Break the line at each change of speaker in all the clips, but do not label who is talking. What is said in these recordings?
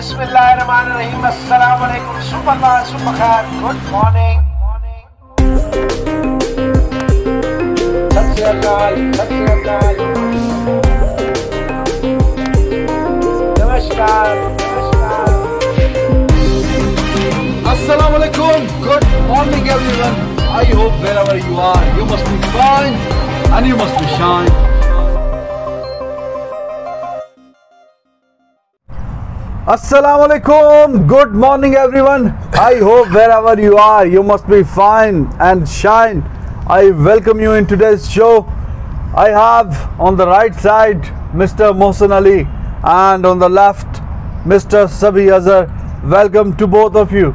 बिस्मिल्लाहिर्रहमानिर्रहीम, अस्सलाम वालेकुम, सुबह खैर, गुड मॉर्निंग। सत श्री अकाल, नमस्कार।
Assalamu alaikum. Good morning, everyone. I hope wherever you are, you must be fine and you must be shine. Assalamu alaikum. Good morning, everyone. I hope wherever you are, you must be fine and shine. I welcome you in today's show. I have on the right side Mr. Mohsen Ali and on the left Mr. Sabi Azhar. Welcome to both of you.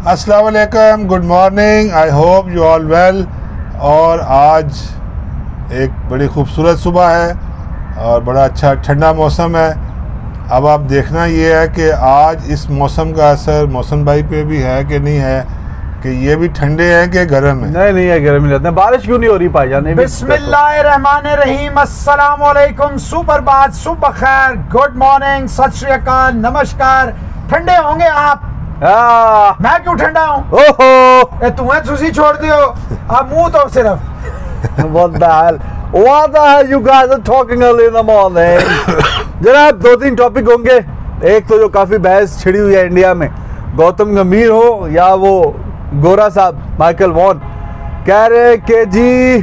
अस्सलाम वालेकुम, good morning, I hope you all well. और आज एक बड़ी खूबसूरत सुबह है और बड़ा अच्छा ठंडा मौसम है। अब आप देखना ये है कि आज इस मौसम का असर मौसम भाई पे भी है कि नहीं है, कि ये भी ठंडे हैं कि गर्म है।
नहीं है, गर्म ही रहते हैं। बारिश क्यों नहीं हो रही भाईजान?
बिस्मिल्लाहिर्रहमानिर्रहीम, अस्सलाम वालेकुम, सुप्रभात, सुबह खैर, गुड मॉर्निंग, सत श्री अकाल, नमस्कार। ठंडे होंगे आप? मैं क्यों ठंडा हूँ?
ओहो,
तुम्हें तुसी छोड़ दियो, अब मुंह तो सिर्फ।
What the hell you guys are talking early in the morning? जनाब, दो तीन टॉपिक होंगे। एक तो जो काफी बहस छिड़ी हुई है इंडिया में, गौतम गंभीर हो या वो गोरा साहब माइकल वॉन, कह रहे हैं कि जी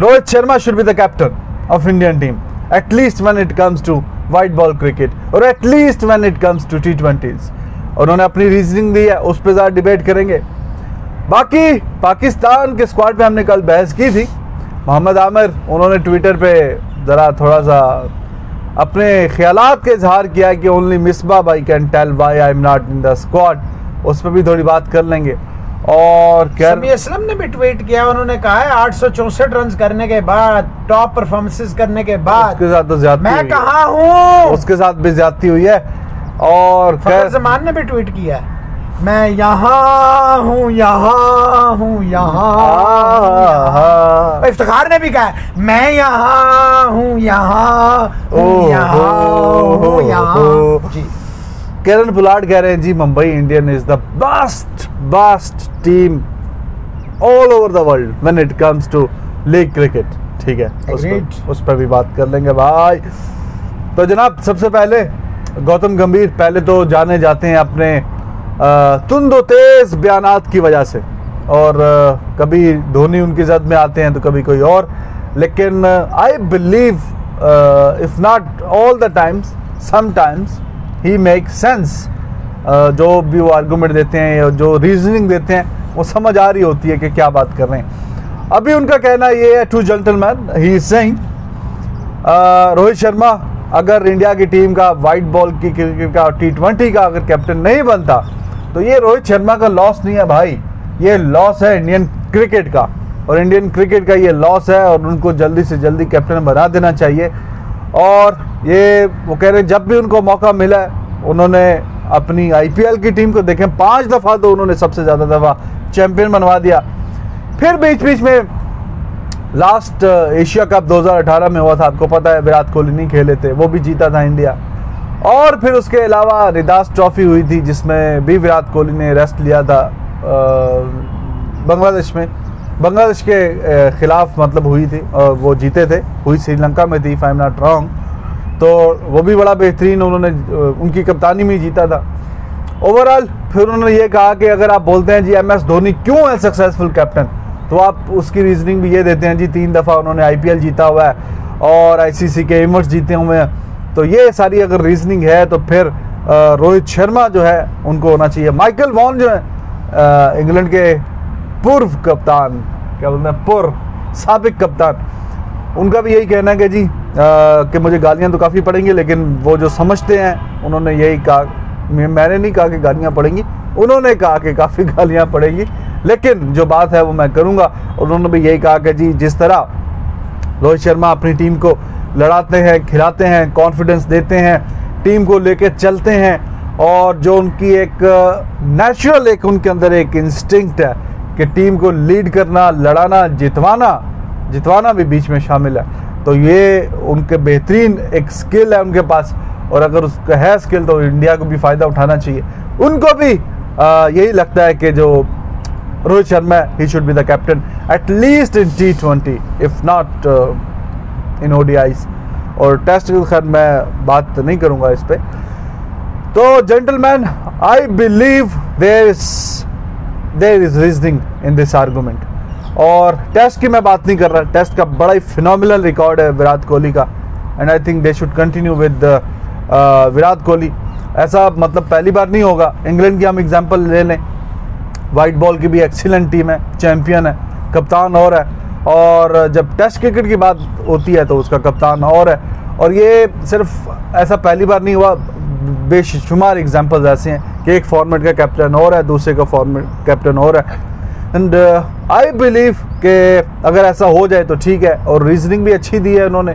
Rohit Sharma should be the captain of Indian team, at least when it comes to white ball cricket और at least when it comes to T20s। उन्होंने अपनी रीजनिंग दी है, उस पर ज़्यादा डिबेट करेंगे। बाकी पाकिस्तान के स्क्वाड पे हमने कल बहस की थी। मोहम्मद आमिर उन्होंने ट्विटर पे ज़रा थोड़ा सा अपने ख्यालात के इजहार किया कि ओनली मिसबा भाई can tell why I am not in the squad. उस पर भी थोड़ी बात कर लेंगे। और
शमी असलम ने भी ट्वीट किया, उन्होंने कहा है 864 रन करने के बाद, टॉप परफॉर्मेंसेस करने के बाद,
उसके साथ तो ज्यादती
मैं
हुई।
कहाँ हूँ?
उसके साथ भी ज्यादती हुई है। और
फखर जमान ने भी ट्वीट किया है, मैं यहाँ हूँ, यहाँ हूँ, यहाँ। इफ्तिखार ने भी कहा है, मैं यहाँ हूँ, यहाँ हूँ, यहाँ हूँ, यहाँ। जी,
किरण पुलाड़ कह रहे हैं जी Mumbai Indian is the best team all over the world when it comes to league cricket. ठीक है, उस पर भी बात कर लेंगे भाई। तो जनाब, सबसे पहले गौतम गंभीर पहले तो जाने जाते हैं अपने तुंदो तेज बयानात की वजह से, और कभी धोनी उनकी जद में आते हैं तो कभी कोई और। लेकिन I believe if not all the times, sometimes he make sense. जो भी वो आर्गूमेंट देते हैं या जो रीजनिंग देते हैं, वो समझ आ रही होती है कि क्या बात कर रहे हैं। अभी उनका कहना ये है, two gentleman he is saying, Rohit Sharma अगर इंडिया की टीम का वाइट बॉल की क्रिकेट का T20 का अगर कैप्टन नहीं बनता तो ये रोहित शर्मा का लॉस नहीं है भाई, ये लॉस है इंडियन क्रिकेट का, और इंडियन क्रिकेट का ये लॉस है और उनको जल्दी से जल्दी कैप्टन बना देना चाहिए। और ये वो कह रहे हैं जब भी उनको मौका मिला है, उन्होंने अपनी IPL की टीम को देखें 5 दफ़ा तो उन्होंने सबसे ज़्यादा दफ़ा चैम्पियन बनवा दिया। फिर बीच बीच में लास्ट एशिया कप 2018 में हुआ था, आपको पता है, विराट कोहली नहीं खेले थे, वो भी जीता था इंडिया। और फिर उसके अलावा रिदास ट्रॉफी हुई थी जिसमें भी विराट कोहली ने रेस्ट लिया था बांग्लादेश में, बांग्लादेश के खिलाफ मतलब हुई थी, वो जीते थे, हुई श्रीलंका में थी if I am not wrong. तो वो भी बड़ा बेहतरीन, उन्होंने उनकी कप्तानी में जीता था ओवरऑल। फिर उन्होंने ये कहा कि अगर आप बोलते हैं जी MS धोनी क्यों है सक्सेसफुल कैप्टन, तो आप उसकी रीजनिंग भी ये देते हैं जी 3 दफ़ा उन्होंने IPL जीता हुआ है और ICC के इवेंट्स जीते हुए हैं। तो ये सारी अगर रीजनिंग है तो फिर रोहित शर्मा जो है उनको होना चाहिए। माइकल वॉन जो है इंग्लैंड के पूर्व कप्तान, क्या बोलते हैं, साबिक कप्तान, उनका भी यही कहना है कि जी कि मुझे गालियाँ तो काफ़ी पड़ेंगी, लेकिन वो जो समझते हैं उन्होंने यही कहा, मैंने नहीं कहा कि गालियाँ पड़ेंगी, उन्होंने कहा कि काफ़ी गालियाँ पड़ेंगी, लेकिन जो बात है वो मैं करूँगा। उन्होंने भी यही कहा कि जी जिस तरह रोहित शर्मा अपनी टीम को लड़ाते हैं, खिलाते हैं, कॉन्फिडेंस देते हैं, टीम को लेके चलते हैं, और जो उनकी एक नेचुरल एक उनके अंदर एक इंस्टिंक्ट है कि टीम को लीड करना, लड़ाना, जितवाना भी बीच में शामिल है, तो ये उनके बेहतरीन एक स्किल है उनके पास। और अगर उसका है स्किल तो इंडिया को भी फ़ायदा उठाना चाहिए। उनको भी यही लगता है कि जो Rohit Sharma he should be the captain at least in T20 if not in ODIs। और टेस्ट की खैर मैं बात नहीं करूंगा इस पे। तो gentleman, I believe there is reasoning in this argument. और टेस्ट की मैं बात नहीं कर रहा, टेस्ट का बड़ा ही फिनोमिनल रिकॉर्ड है विराट कोहली का, and I think they should continue with Virat Kohli. ऐसा मतलब पहली बार नहीं होगा। इंग्लैंड की हम एग्जांपल ले लें, वाइट बॉल की भी एक्सीलेंट टीम है, चैंपियन है, कप्तान और है, और जब टेस्ट क्रिकेट की बात होती है तो उसका कप्तान और है। और ये सिर्फ ऐसा पहली बार नहीं हुआ, बेशुमार एग्जांपल्स ऐसे हैं कि एक फॉर्मेट का कैप्टन और है, दूसरे का फॉर्मेट कैप्टन और है। एंड आई बिलीव कि अगर ऐसा हो जाए तो ठीक है। और रीजनिंग भी अच्छी दी है उन्होंने,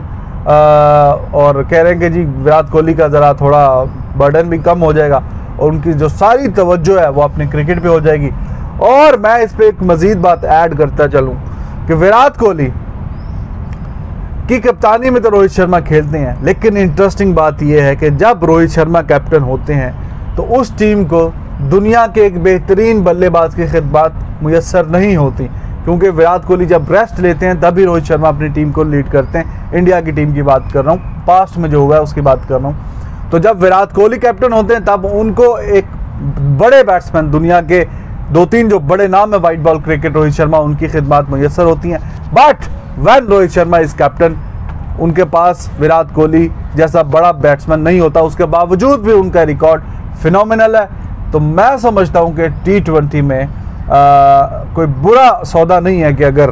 और कह रहे हैं कि जी विराट कोहली का ज़रा थोड़ा बर्डन भी कम हो जाएगा और उनकी जो सारी तवज्जो है वो अपने क्रिकेट पे हो जाएगी। और मैं इस पे एक मज़ीद बात ऐड करता चलूँ कि विराट कोहली की कप्तानी में तो रोहित शर्मा खेलते हैं, लेकिन इंटरेस्टिंग बात यह है कि जब रोहित शर्मा कैप्टन होते हैं तो उस टीम को दुनिया के एक बेहतरीन बल्लेबाज की खिदमत मुयस्सर नहीं होती, क्योंकि विराट कोहली जब रेस्ट लेते हैं तभी रोहित शर्मा अपनी टीम को लीड करते हैं। इंडिया की टीम की बात कर रहा हूँ, पास्ट में जो हुआ है उसकी बात कर रहा हूँ। तो जब विराट कोहली कैप्टन होते हैं तब उनको एक बड़े बैट्समैन, दुनिया के 2-3 जो बड़े नाम है white ball cricket, Rohit Sharma, उनकी खिदमत मुयस्सर होती हैं। But when Rohit Sharma is captain, उनके पास विराट कोहली जैसा बड़ा बैट्समैन नहीं होता, उसके बावजूद भी उनका रिकॉर्ड फिनोमिनल है। तो मैं समझता हूं कि T20 में कोई बुरा सौदा नहीं है कि अगर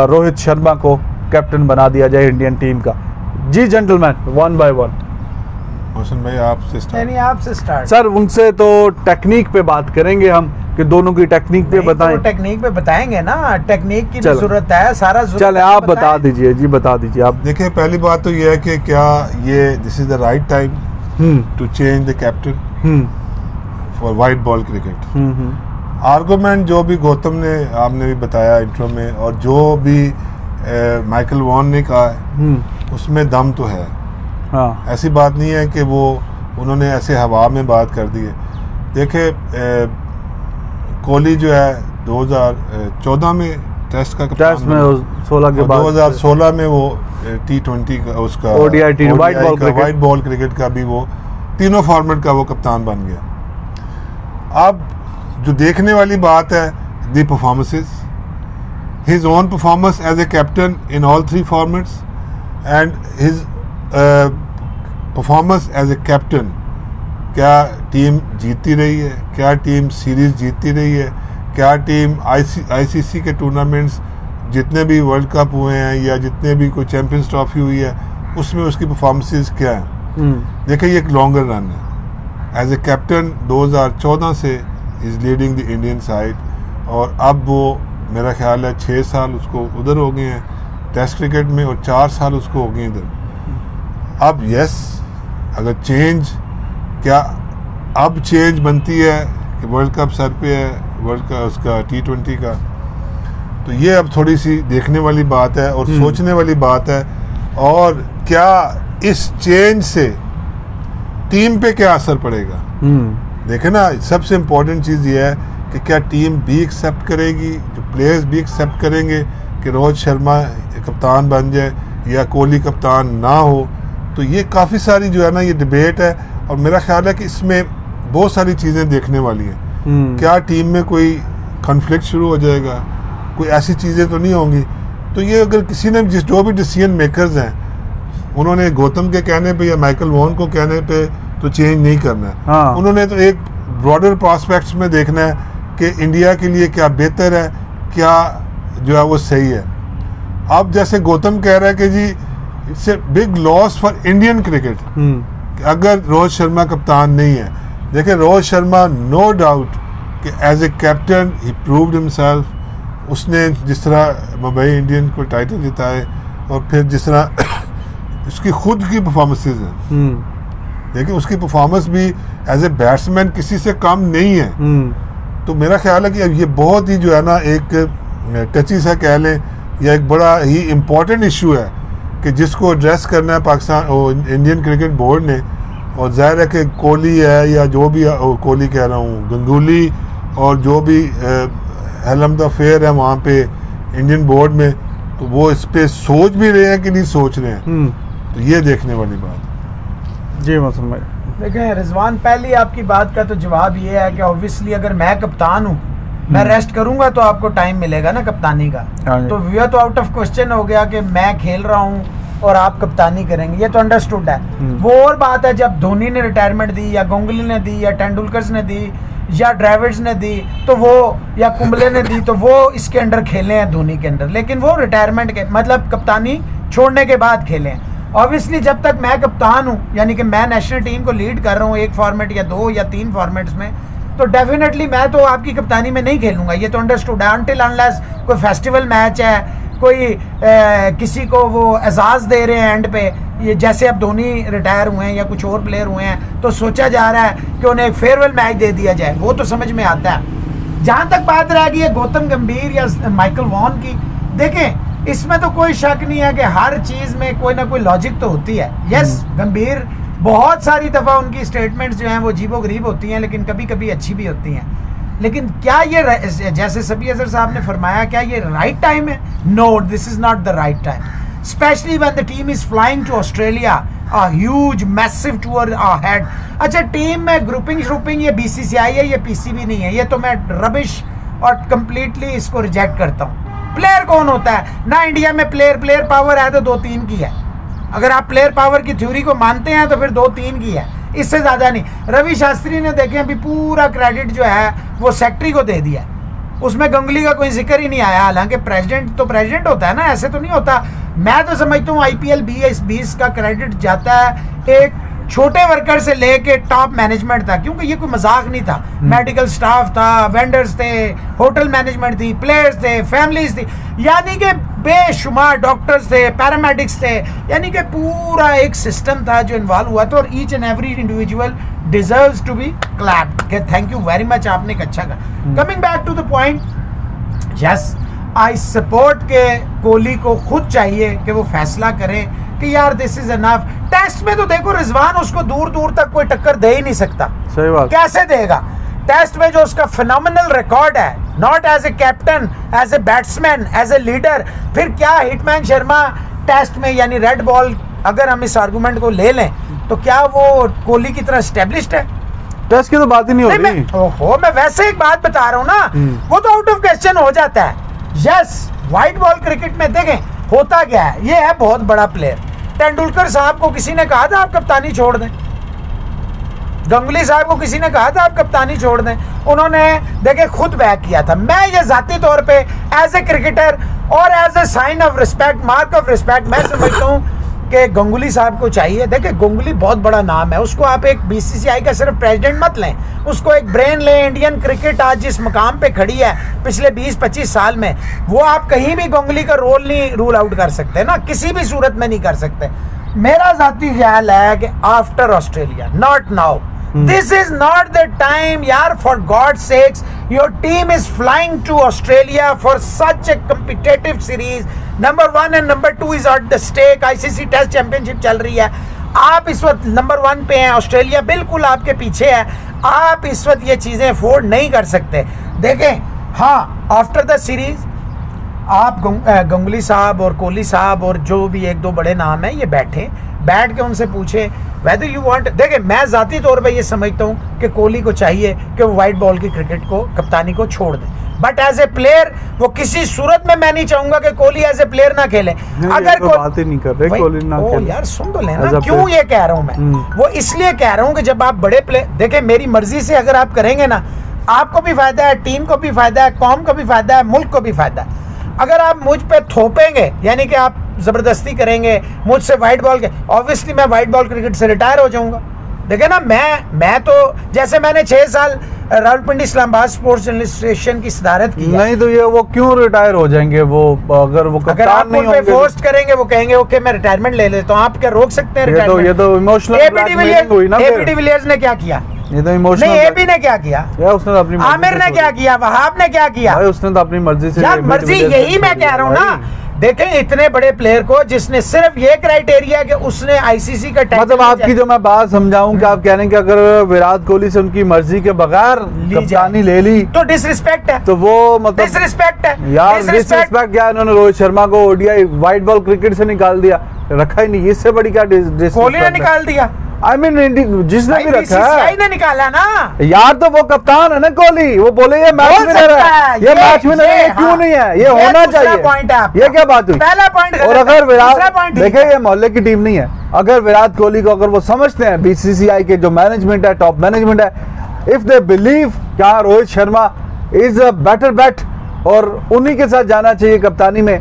रोहित शर्मा को कैप्टन बना दिया जाए इंडियन टीम का। जी जेंटलमैन, 1 by 1।
मोहसिन भाई आपसे स्टार्ट।
सर
उनसे तो टेक्निक पे बात करेंगे हम कि दोनों की टेक्निक पे बताएं।
तो टेक्निक पे बताएंगे ना, टेक्निक की जरूरत है, सारा
चले आप बता दीजिए जी, बता दीजिए आप।
देखिए, पहली बात तो ये है कि क्या ये this is the right time to change the captain for white ball cricket. Argument जो भी गौतम ने आपने भी बताया इंट्रो में, और जो भी माइकल वॉन ने कहा है उसमें दम तो है।
हाँ।
ऐसी बात नहीं है कि वो उन्होंने ऐसे हवा में बात कर दी है। देखिए, कोहली जो है 2014 में टेस्ट का
टेस्ट में 16 के बाद
2016 में वो T20 का उसका
ODI वाइट
बॉल क्रिकेट का भी वो तीनों फॉर्मेट का वो कप्तान बन गया। अब जो देखने वाली बात है, the performances, his own performance as a captain in all 3 formats and his performance as a captain. क्या टीम जीतती रही है, क्या टीम सीरीज जीतती रही है, क्या टीम ICC के टूर्नामेंट्स जितने भी वर्ल्ड कप हुए हैं या जितने भी कोई चैंपियंस ट्रॉफी हुई है उसमें उसकी परफॉर्मेंसेस क्या हैं। देखिए, ये एक लॉन्गर रन है। एज ए कैप्टन 2014 से is leading the Indian side, और अब वो मेरा ख्याल है 6 साल उसको उधर हो गए हैं टेस्ट क्रिकेट में, और 4 साल उसको हो गए इधर। अब यस, अगर चेंज, क्या अब चेंज बनती है कि वर्ल्ड कप सर पे है, वर्ल्ड का उसका T20 का, तो ये अब थोड़ी सी देखने वाली बात है और सोचने वाली बात है। और क्या इस चेंज से टीम पे क्या असर पड़ेगा। देखे ना, सबसे इम्पोर्टेंट चीज़ ये है कि क्या टीम भी एक्सेप्ट करेगी, जो प्लेयर्स भी एक्सेप्ट करेंगे कि रोहित शर्मा कप्तान बन जाए या कोहली कप्तान ना हो। तो ये काफ़ी सारी जो है ना ये डिबेट है, और मेरा ख्याल है कि इसमें बहुत सारी चीज़ें देखने वाली हैं। क्या टीम में कोई कॉन्फ्लिक्ट शुरू हो जाएगा, कोई ऐसी चीज़ें तो नहीं होंगी। तो ये अगर किसी ने जो भी डिसीजन मेकर्स हैं, उन्होंने गौतम के कहने पे या माइकल वॉन को कहने पे तो चेंज नहीं करना है।
हाँ।
उन्होंने तो एक ब्रॉडर प्रॉस्पेक्ट्स में देखना है कि इंडिया के लिए क्या बेहतर है, क्या जो है वो सही है। अब जैसे गौतम कह रहा है कि जी it's a big loss for Indian cricket अगर रोहित शर्मा कप्तान नहीं है। देखिए, रोहित शर्मा नो डाउट कि as a captain he proved himself. उसने जिस तरह मुंबई इंडियन को टाइटल जिताए, और फिर जिस तरह उसकी खुद की परफॉर्मेंसेज हैं, देखिए उसकी परफॉर्मेंस भी एज ए बैट्समैन किसी से कम नहीं है। तो मेरा ख्याल है कि अब ये बहुत ही जो है ना एक टची सा कह लें, या एक बड़ा ही इम्पोर्टेंट इशू है कि जिसको एड्रेस करना है पाकिस्तान इंडियन क्रिकेट बोर्ड ने, और जाहिर है कि कोहली है या जो भी कोहली कह रहा हूँ गंगुली और जो भी हेलम द फेयर है वहाँ पे इंडियन बोर्ड में, तो वो इस पे सोच भी रहे हैं कि नहीं सोच रहे हैं, तो ये देखने वाली बात।
जी मौसम भाई
देखें रिजवान, पहली आपकी बात का तो जवाब ये है कि ऑब्वियसली अगर मैं कप्तान हूँ, मैं रेस्ट करूंगा तो आपको टाइम मिलेगा ना कप्तानी का। तो ये तो आउट ऑफ क्वेश्चन हो गया कि मैं खेल रहा हूँ और आप कप्तानी करेंगे, ये तो अंडरस्टूड है। वो और बात है जब धोनी ने रिटायरमेंट दी या गांगुली ने दी या तेंदुलकर ने दी या ड्राविड्स ने दी, तो वो या कुंबले ने दी, तो वो इसके अंडर खेले हैं धोनी के अंडर, लेकिन वो रिटायरमेंट के मतलब कप्तानी छोड़ने के बाद खेले हैं। ऑब्वियसली जब तक मैं कप्तान हूँ, यानी कि मैं नेशनल टीम को लीड कर रहा हूँ एक फॉर्मेट या 2 या 3 फॉर्मेट्स में, तो डेफिनेटली मैं तो आपकी कप्तानी में नहीं खेलूंगा, ये तो अंडरस्टूड है। अनटिल अनलेस कोई फेस्टिवल मैच है, कोई किसी को वो एजाज दे रहे हैं एंड पे, ये जैसे अब धोनी रिटायर हुए हैं या कुछ और प्लेयर हुए हैं, तो सोचा जा रहा है कि उन्हें एक फेयरवेल मैच दे दिया जाए, वो तो समझ में आता है। जहाँ तक बात रह गई है गौतम गंभीर या माइकल वॉन की, देखें इसमें तो कोई शक नहीं है कि हर चीज़ में कोई ना कोई लॉजिक तो होती है। यस, गंभीर बहुत सारी दफ़ा उनकी स्टेटमेंट्स जो हैं वो अजीबो गरीब होती हैं, लेकिन कभी कभी अच्छी भी होती हैं। लेकिन क्या ये, जैसे सबी अजहर साहब ने फरमाया, क्या ये राइट टाइम है? No, this is not the right time, specially when the team is flying to Australia, a huge massive tour ahead. अच्छा, टीम में ग्रुपिंग ये BCCI है, ये PCB नहीं है, ये तो मैं रबिश और कम्प्लीटली इसको रिजेक्ट करता हूँ। प्लेयर कौन होता है ना? इंडिया में प्लेयर पावर है तो 2-3 की है। अगर आप प्लेयर पावर की थ्योरी को मानते हैं तो फिर 2-3 की है, इससे ज़्यादा नहीं। रवि शास्त्री ने देखें अभी पूरा क्रेडिट जो है वो सेक्रेटरी को दे दिया, उसमें गंगुली का कोई जिक्र ही नहीं आया। हालांकि प्रेसिडेंट तो प्रेसिडेंट होता है ना, ऐसे तो नहीं होता। मैं तो समझता हूँ IPL 20 का क्रेडिट जाता है एक छोटे वर्कर से लेके टॉप मैनेजमेंट था, क्योंकि ये कोई मजाक नहीं था। मेडिकल स्टाफ था, वेंडर्स थे, होटल मैनेजमेंट थी, प्लेयर्स थे, फैमिलीज थी, यानी कि बेशुमार डॉक्टर्स थे, पैरामेडिक्स थे, यानी कि पूरा एक सिस्टम था जो इन्वॉल्व हुआ था। और each and every individual deserves to be clapped कि थैंक यू वेरी मच, आपने एक अच्छा कहा। Coming back to the point, yes I support के कोहली को खुद चाहिए कि वो फैसला करें कि यार दिस इज एनफ। टेस्ट में तो देखो रिजवान, उसको दूर दूर तक कोई टक्कर दे ही नहीं सकता।
सही बात।
कैसे देगा? टेस्ट में जो उसका फिनोमिनल रिकॉर्ड है, not as a captain, as a batsman, as a leader. फिर क्या हिटमैन शर्मा टेस्ट में, यानी रेड बॉल, अगर हम इस आर्गुमेंट को ले लें तो क्या वो कोहली की तरह एस्टेब्लिश्ड है?
टेस्ट की तो बात ही नहीं हो रही।
मैं वैसे एक बात बता रहा हूँ ना, वो तो आउट ऑफ क्वेश्चन हो जाता है। यस, व्हाइट बॉल क्रिकेट में देखें होता क्या है, ये है बहुत बड़ा प्लेयर। तेंदुलकर साहब को किसी ने कहा था आप कप्तानी छोड़ दें, गंगुली साहब को किसी ने कहा था आप कप्तानी छोड़ दें, उन्होंने देखे खुद बैक किया था। मैं ये जाती तौर पे एज ए क्रिकेटर और as a sign of respect, mark of respect, मैं समझता हूँ कि गंगुली साहब को चाहिए। देखिए गंगुली बहुत बड़ा नाम है, उसको आप एक BCCI का सिर्फ प्रेसिडेंट मत लें, उसको एक ब्रेन लें। इंडियन क्रिकेट आज जिस मकाम पे खड़ी है पिछले 20-25 साल में, वो आप कहीं भी गंगुली का रोल नहीं रूल आउट कर सकते ना, किसी भी सूरत में नहीं कर सकते। मेरा जाती ख्याल है कि after Australia, not now, this is not the time yaar, for God's sakes, your team is flying to Australia for such a competitive series. Number 1 and number 2 is at the stake. ICC test championship चल रही है, आप इस वक्त number 1 पे हैं, Australia बिल्कुल आपके पीछे है, आप इस वक्त ये चीज़ें अफोर्ड नहीं कर सकते। देखें हाँ, आफ्टर द सीरीज आप गंगुली साहब और कोहली साहब और जो भी 1-2 बड़े नाम हैं, ये बैठ के उनसे पूछे whether you want। देखिए मैं ज़ाती तौर पे ये समझता हूँ कि कोहली को चाहिए कि वो वाइट बॉल की क्रिकेट को, कप्तानी को छोड़ दे, बट एज ए प्लेयर वो किसी सूरत में मैं नहीं चाहूंगा कि कोहली एज ए प्लेयर ना खेले। अगर
कोई बात ही नहीं कर रहे कोहली ना खेले,
यार सुन तो लेना, क्यों ये कह रहा हूँ मैं, वो इसलिए कह रहा हूँ कि जब आप बड़े प्लेयर, देखें मेरी मर्जी से अगर आप करेंगे ना, आपको भी फायदा है, टीम को भी फायदा है, कौम को भी फायदा है, मुल्क को भी फायदा है। अगर आप मुझ पे थोपेंगे, यानी कि आप ज़बरदस्ती करेंगे मुझसे वाइट बॉल के, ऑब्वियसली मैं वाइट बॉल क्रिकेट से रिटायर हो जाऊंगा। देखे ना, मैं तो जैसे मैंने 6 साल रावलपिंडी इस्लामाबाद स्पोर्ट्स जर्नलिस्टेशन की सदारत की है।
नहीं तो ये वो क्यों रिटायर हो जाएंगे? वो अगर वो कप्तान नहीं होंगे,
फोर्स करेंगे, वो कहेंगे ओके मैं रिटायरमेंट ले लेता हूँ, आप क्या रोक सकते हैं रिटायरमेंट?
ये तो इमोशनल ब्लैकमेलिंग हुई ना।
एबी डिविलियर्स ने क्या किया?
ये तो इमोशनल
नहीं, एबी ने क्या किया?
उसने तो अपनी
आमिर ने क्या किया? वहाब ने क्या किया?
भाई उसने तो अपनी मर्जी से,
यार मर्जी, यही मैं कह रहा हूँ ना देखें इतने बड़े प्लेयर को जिसने सिर्फ ये क्राइटेरिया कि उसने आईसीसी का
मतलब आपकी जो मैं बात समझाऊं कि आप कह रहे हैं कि अगर विराट कोहली से उनकी मर्जी के बगैर कप्तानी ले ली
तो डिसरिस्पेक्ट है,
तो वो मतलब
डिसरिस्पेक्ट है
यार। डिसरिस्पेक्ट क्या, इन्होंने रोहित शर्मा को ओडीआई व्हाइट बॉल क्रिकेट से निकाल दिया, रखा ही नहीं, इससे बड़ी क्या
कोहली ने निकाल दिया।
आई मीन जिसने भी रखा है
ने निकाला ना
यार, तो वो कप्तान है ना कोहली, वो बोले ये मैच विनर है, ये मैच विनर है, क्यों नहीं है, ये होना चाहिए। ये क्या बात हुई?
पहला पॉइंट।
और अगर विराट, देखिए ये मोहल्ले की टीम नहीं है, अगर विराट कोहली को अगर वो समझते हैं, बीसीसीआई के जो मैनेजमेंट है, टॉप मैनेजमेंट है, इफ दे बिलीव क्या Rohit Sharma is a better bat और उन्हीं के साथ जाना चाहिए कप्तानी में,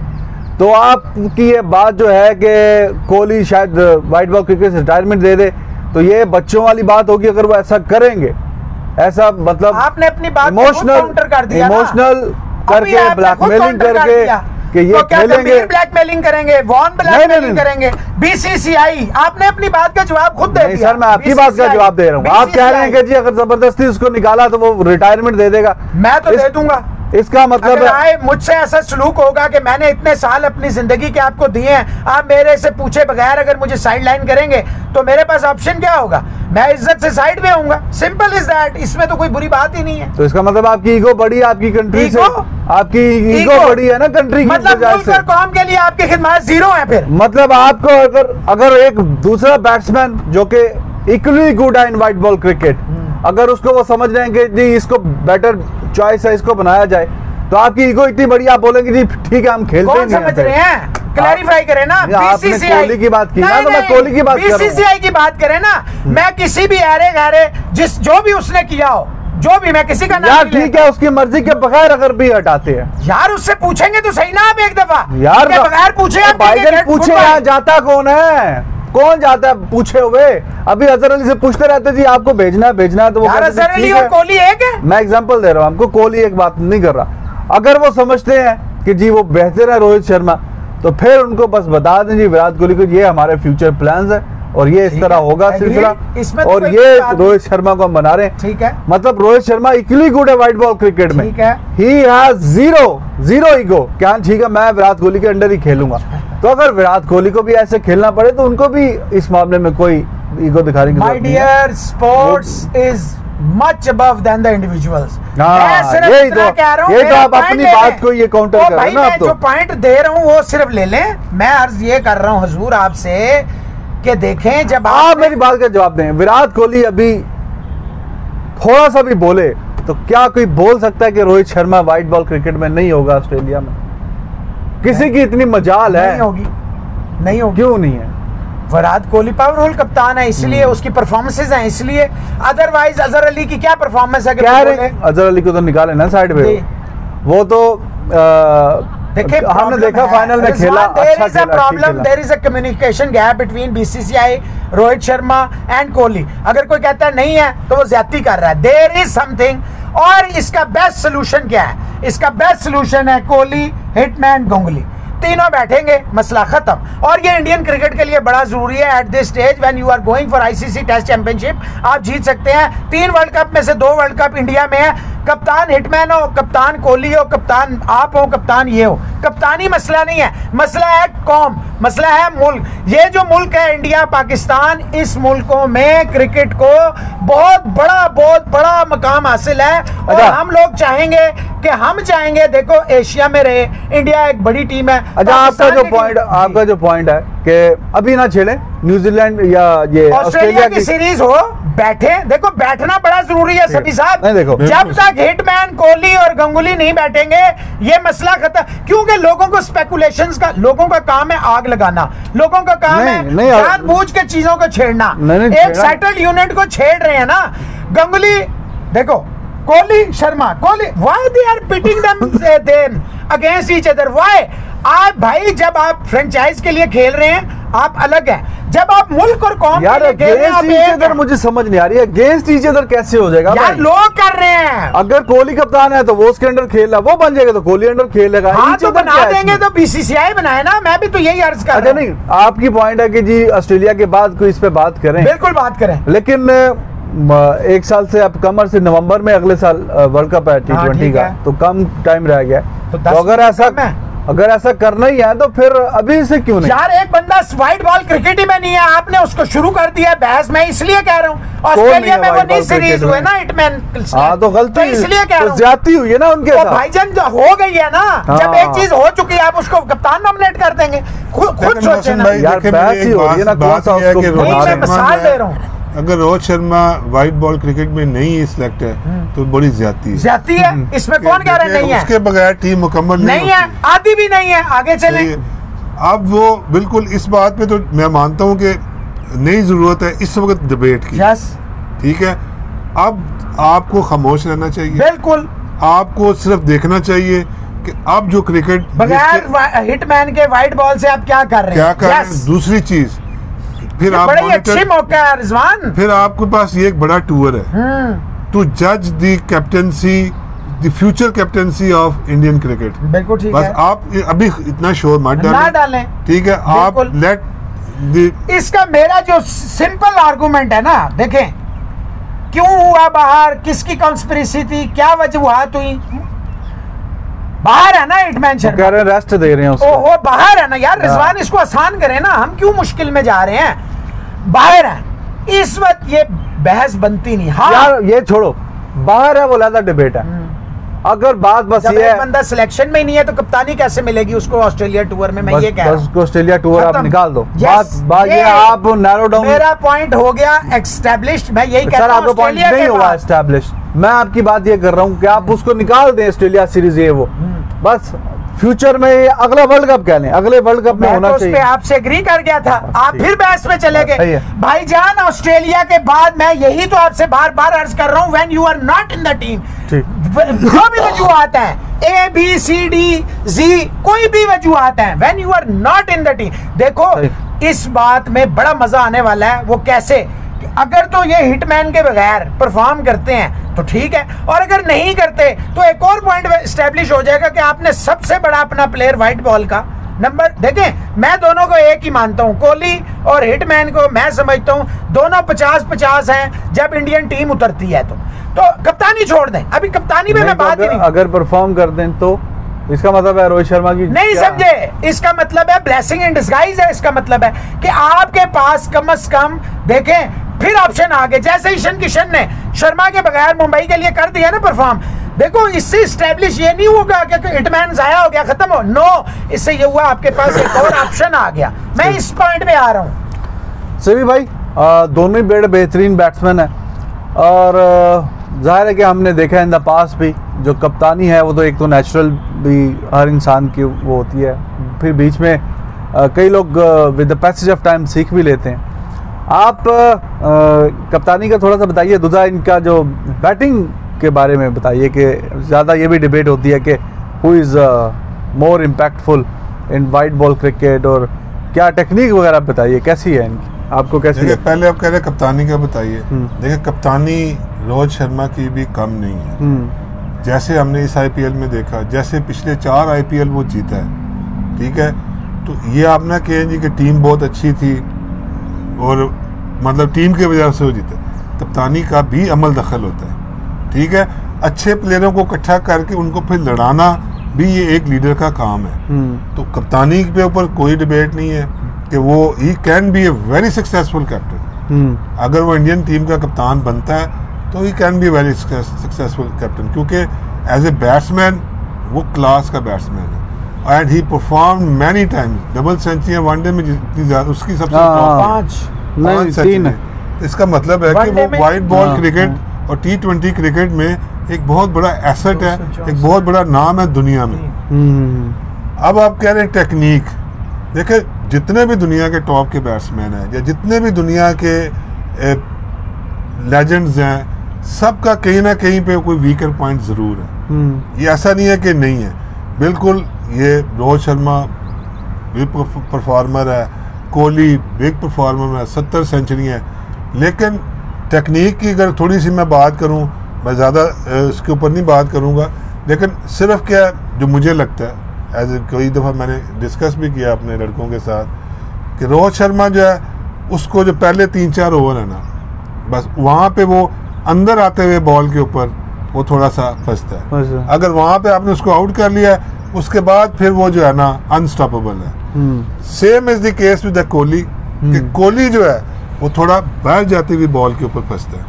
तो आपकी ये बात जो है कि कोहली शायद व्हाइट बॉल क्रिकेट से रिटायरमेंट दे दे, तो ये बच्चों वाली बात होगी अगर वो ऐसा करेंगे। ऐसा मतलब
आपने अपनी बात
इमोशनल करके ब्लैकमेलिंग करके कि ये खेलेंगे,
ब्लैकमेलिंग करेंगे, वॉन ब्लैकमेलिंग करेंगे। बीसीसीआई आपने अपनी बात का जवाब खुद दे दिया।
सर मैं आपकी बात का जवाब दे रहा हूँ। आप कह रहे हैं कि जी अगर जबरदस्ती उसको निकाला तो वो रिटायरमेंट दे देगा,
मैं तो दे दूंगा।
इसका मतलब
है मुझसे ऐसा सलूक होगा कि मैंने इतने साल अपनी जिंदगी के आपको दिए हैं, आप मेरे से पूछे बगैर अगर मुझे साइड लाइन करेंगे तो मेरे पास ऑप्शन क्या होगा? मैं इज्जत से साइड में आऊंगा, सिंपल इज दैट। इसमें तो कोई बुरी बात ही नहीं है।
तो इसका मतलब आपकी ईगो बड़ी है आपकी कंट्री से, आपकी ईगो बड़ी है ना कंट्री की,
मतलब मुल्क और कौम के लिए आपकी खिदमत जीरो है। फिर
मतलब आपको अगर एक दूसरा बैट्समैन जो कि इक्वली गुड है इन व्हाइट बॉल क्रिकेट, अगर उसको वो समझ रहे हैं कि जी इसको बेटर चॉइस है, इसको बनाया जाए, तो आपकी ईगो इतनी बड़ी, आप बोलेंगे जी ठीक है हम खेलते हैं।
समझ रहे हैं, क्लैरिफाई करें ना।
बीसीसीआई कोहली की बात की ना, तो मैं कोहली की बात कर रहा हूं।
बीसीसीआई की बात करें ना, मैं किसी भी ऐरे गैरे जिस जो भी उसने किया हो, जो भी, मैं किसी का नाम
यार ठीक है, उसकी मर्जी के बगैर अगर भी हटाते हैं
यार, उससे पूछेंगे तो सही ना आप एक दफा
यार,
बगैर पूछे
बाइडेन पूछे यहाँ जाता कौन है, कौन जाता है पूछे हुए? अभी अजहर अली से पूछते रहते जी आपको भेजना है तो वो
अजहर अली और कोहली एक है।
मैं एग्जांपल दे रहा हूँ आपको, कोहली एक बात नहीं कर रहा। अगर वो समझते हैं कि जी वो बेहतर है रोहित शर्मा, तो फिर उनको बस बता दें जी विराट कोहली को ये हमारे फ्यूचर प्लान्स है और ये इस तरह होगा सिलसिला, और ये रोहित शर्मा को हम बना रहे हैं।
ठीक है,
मतलब रोहित शर्मा इक्वली गुड है व्हाइट बॉल क्रिकेट में,
ठीक है,
ही हैज जीरो ईगो। क्या ठीक है मैं विराट कोहली के अंडर ही खेलूंगा, तो अगर विराट कोहली को भी ऐसे खेलना पड़े तो उनको भी इस मामले में कोई ईगो दिखाने की
जरूरत नहीं है। My dear, sports is much above than the individuals.
यही तो आप अपनी बात को ये काउंटर कर रहे हैं ना।
मैं जो पॉइंट दे रहा हूँ वो सिर्फ ले लें। मैं अर्ज ये कर रहा हूँ हुजूर आपसे कि देखें, जब
आप मेरी बात का जवाब दें, विराट कोहली अभी थोड़ा सा भी बोले तो क्या कोई बोल सकता है कि Rohit Sharma white ball cricket में नहीं होगा ऑस्ट्रेलिया में? किसी की इतनी मजाल है?
नहीं होगी।
क्यों नहीं है?
विराट कोहली पावरफुल कप्तान है, इसलिए उसकी परफॉर्मेंसेज हैं, इसलिए। अदरवाइज अजहर अली की क्या परफॉर्मेंस है?
अजहर अली को तो निकाले ना साइड पे, वो तो
देखिए
हमने देखा फाइनल में खेला, अच्छा खेला।
Problem, there is a communication gap between BCCI, Rohit Sharma and Kohli. अगर कोई कहता है नहीं है तो वो ज्यादती कर रहा है। देयर इज समथिंग, और इसका बेस्ट सोल्यूशन क्या है? इसका बेस्ट सोल्यूशन है कोहली, हिटमैन, गंगुली, तीनों बैठेंगे, मसला खत्म। और ये इंडियन क्रिकेट के लिए बड़ा जरूरी है। At this stage when you are going for ICC test championship, आप जीत सकते हैं। 3 वर्ल्ड कप में से 2 वर्ल्ड कप इंडिया में है। कप्तान हिटमैन हो, कप्तान कोहली हो, कप्तान आप हो, कप्तान ये हो। कप्तानी मसला नहीं है, मसला है कौम, मसला है मुल्क। ये जो मुल्क है इंडिया, पाकिस्तान, इस मुल्कों में क्रिकेट को बहुत बड़ा मकाम हासिल है। और हम लोग चाहेंगे देखो एशिया में रहे, इंडिया एक बड़ी टीम है।
अच्छा, आपका जो पॉइंट है कि अभी ना खेले न्यूजीलैंड या ये
ऑस्ट्रेलिया की सीरीज हो, बैठे, देखो बैठना बड़ा जरूरी है सभी साहब।
देखो
जब तक हिटमैन, कोहली और गंगुली नहीं बैठेंगे ये मसला खत्म। क्योंकि लोगों को स्पेकुलेशंस का, लोगों का काम है आग लगाना, लोगों का काम है जानबूझ के चीजों को छेड़ना। एक सेटल्ड यूनिट को छेड़ रहे हैं ना। गंगुली देखो, Kohli, Sharma, Kohli, why they are pitting them against each other? Why? आप भाई जब आप फ्रेंचाइज के लिए खेल रहे हैं आप अलग हैं, जब आप मुल्क और कौम के लिए खेल रहे हैं
मुझे समझ नहीं आ रही है अगेंस्ट ईच अदर कैसे हो जाएगा?
यार लोग कर रहे हैं।
अगर कोहली कप्तान है तो वो उसके अंडर खेल रहा, वो बन जाएगा तो कोहली अंडर खेलेगा।
हाँ, तो बना देंगे तो बीसीसीआई बनाए ना। मैं भी तो यही अर्ज कर रहा हूं।
नहीं, आपकी पॉइंट है कि जी ऑस्ट्रेलिया के बाद कोई इस पे बात करें,
बिल्कुल बात करें,
लेकिन 1 साल से अब कमर से नवंबर में अगले साल वर्ल्ड कप है T20 का, तो कम टाइम रह गया। तो अगर ऐसा अगर ऐसा करना ही है तो फिर अभी से क्यों नहीं?
यार एक बंदा व्हाइट बॉल क्रिकेट ही में नहीं है, आपने उसको शुरू कर दिया बहस। मैं इसलिए कह रहा हूँ ऑस्ट्रेलिया में वो नई सीरीज हुए ना हिटमैन,
हाँ तो गलती,
इसलिए कह रहा हूँ
ज्यादती हुई है ना उनके साथ।
भाईजान हो गई है ना, जब एक चीज हो चुकी है आप उसको कप्तान नॉमिनेट कर देंगे। खुद सोचे ना
यार, बहस ही हो रही है ना, कौन सा उसको
मैं मिसाल दे रहा हूँ।
अगर Rohit Sharma white ball cricket में नहीं सिलेक्ट है तो बड़ी ज्यादती है।
इसमें कौन कह रहा नहीं है?
उसके बगैर टीम मुकम्मल
नहीं है, आधी भी नहीं है। आगे चले।
अब वो बिल्कुल इस बात पे तो मैं मानता हूँ कि नई जरूरत है इस वक्त डिबेट की। ठीक है, अब आपको खामोश रहना चाहिए। बिल्कुल, आपको सिर्फ देखना चाहिए कि अब जो क्रिकेट
बगैर हिटमैन के व्हाइट बॉल से आप क्या कर रहे हैं।
दूसरी चीज, फिर आप
बड़ी अच्छी मौका है रिजवान,
फिर आपके पास ये एक बड़ा टूर है टू जज the captaincy, the future captaincy of Indian cricket.
बिल्कुल ठीक
बस
है।
आप अभी इतना शोर मत
डालें।
ठीक है, आप लेट
इसका मेरा जो सिंपल आर्गुमेंट है ना, देखें क्यों हुआ बाहर, किसकी कॉन्स्पिरेसी थी, क्या वजूहात हुई। बाहर है ना हिटमैन शर्मा,
कह रहे हैं रेस्ट दे रहे हैं उसको।
ओहो बाहर है ना यार, रिजवान इसको आसान करे ना, हम क्यों मुश्किल में जा रहे हैं। बाहर है इस वक्त, ये बहस बनती नहीं। हाँ
यार ये छोड़ो, बाहर है वो अलग डिबेट है। अगर बात बस ये है,
बंदा सिलेक्शन में ही नहीं है तो कप्तानी कैसे मिलेगी उसको ऑस्ट्रेलिया टूर में। मैं ये कह रहा हूं
ऑस्ट्रेलिया टूर आप निकाल दो। बात ये आप नैरो डाउन,
मेरा पॉइंट हो गया एस्टैब्लिश्ड। मैं यही कहता हूं,
आपका पॉइंट नहीं हुआ एस्टैब्लिश्ड। मैं आपकी बात ये कर रहा हूँ कि आप उसको निकाल दें ऑस्ट्रेलिया सीरीज, ये वो बस फ्यूचर में अगला वर्ल्ड कप कह लें, अगले वर्ल्ड कप में होना चाहिए।
आपसे एग्री कर गया था, आप फिर बहस में चले गए। भाईजान ऑस्ट्रेलिया के बाद मैं यही तो आपसे बार बार अर्ज कर रहा हूँ, when you are not in the team, जो भी वजूहात है A B C D Z, कोई भी वजूहात है, when you are not in the team. देखो इस बात में बड़ा मजा आने वाला है। वो कैसे, अगर तो ये हिटमैन के बगैर परफॉर्म करते हैं तो ठीक है, और अगर नहीं करते तो एक और पॉइंट एस्टेब्लिश हो जाएगा कि आपने सबसे बड़ा अपना प्लेयर व्हाइट बॉल का नंबर। देखें मैं दोनों को एक ही मानता हूं, कोहली और हिटमैन को मैं समझता हूं दोनों 50-50 हैं जब इंडियन टीम उतरती है। तो कप्तानी छोड़ दें, अभी कप्तानी में मैं बात ही नहीं।
अगर परफॉर्म कर दें तो इसका मतलब है रोहित शर्मा की
नहीं समझे, इसका मतलब है ब्लेसिंग इन डिस्गाइज है। इसका मतलब है कि आपके पास कम से कम देखें फिर ऑप्शन आ गए, जैसे ईशान किशन ने शर्मा के बगैर मुंबई के लिए कर दिया ना परफॉर्म। देखो इससे स्टैब्लिश ये नहीं होगा कि हिटमैन जाया हो गया, खत्म हो, नो, इससे ये हुआ आपके पास एक और ऑप्शन आ गया। मैं इस पॉइंट पे आ रहा हूँ।
सभी भाई दोनों ही बड़े बेहतरीन बैट्समैन है, और जाहिर है कि हमने देखा इन द पास भी जो कप्तानी है वो तो एक तो नेचुरल भी हर इंसान की वो होती है, फिर बीच में कई लोग with the passage of time सीख भी लेते हैं। आप कप्तानी का थोड़ा सा बताइए, दूसरा इनका जो बैटिंग के बारे में बताइए कि ज़्यादा ये भी डिबेट होती है कि who is more impactful in white ball cricket, और क्या टेक्निक वगैरह बताइए कैसी है इनकी, आपको कैसी है?
पहले आप कह रहे कप्तानी का बताइए। देखिए कप्तानी रोहित शर्मा की भी कम नहीं है। जैसे हमने इस IPL में देखा, जैसे पिछले 4 IPL वो जीता है, ठीक है, तो ये आप ना कहें जी कि टीम बहुत अच्छी थी और मतलब टीम के वजह से वो जीता। कप्तानी का भी अमल दखल होता है, ठीक है, अच्छे प्लेयरों को इकट्ठा करके उनको फिर लड़ाना भी ये एक लीडर का काम है। तो कप्तानी के ऊपर कोई डिबेट नहीं है कि वो ही can be a very successful captain. अगर वो इंडियन टीम का कप्तान बनता है तो ही can be very successful captain, क्योंकि एज ए बैट्समैन वो क्लास का बैट्समैन है and he perform many times. Double century one day में जितनी ज्यादा उसकी सबसे 5 सेंचुरी। इसका मतलब है कि वो वाइट बॉल क्रिकेट और T20 क्रिकेट में एक बहुत बड़ा एसेट है, एक बहुत बड़ा नाम है दुनिया में। अब आप कह रहे हैं टेक्निक, देखिए जितने भी दुनिया के टॉप के बैट्समैन हैं या जितने भी दुनिया के लेजेंड्स हैं, सबका कहीं ना कहीं पे कोई वीकर पॉइंट ज़रूर है। ये ऐसा नहीं है कि नहीं है, बिल्कुल। ये रोहित शर्मा बिग परफॉर्मर है, कोहली बिग परफॉर्मर है, 70 सेंचुरी है, लेकिन टेक्निक की अगर थोड़ी सी मैं बात करूं, मैं ज़्यादा इसके ऊपर नहीं बात करूंगा, लेकिन सिर्फ क्या जो मुझे लगता है, एज कई दफ़ा मैंने डिस्कस भी किया अपने लड़कों के साथ, कि रोहित शर्मा जो है उसको जो पहले 3-4 ओवर है ना, बस वहाँ पे वो अंदर आते हुए बॉल के ऊपर वो थोड़ा सा फंसता है। अगर वहाँ पे आपने उसको आउट कर लिया है, उसके बाद फिर वो जो है ना अनस्टॉपेबल है। Same is the case with Kohli, कि कोहली जो है वो थोड़ा बाहर जाती हुई बॉल के ऊपर फंसता है,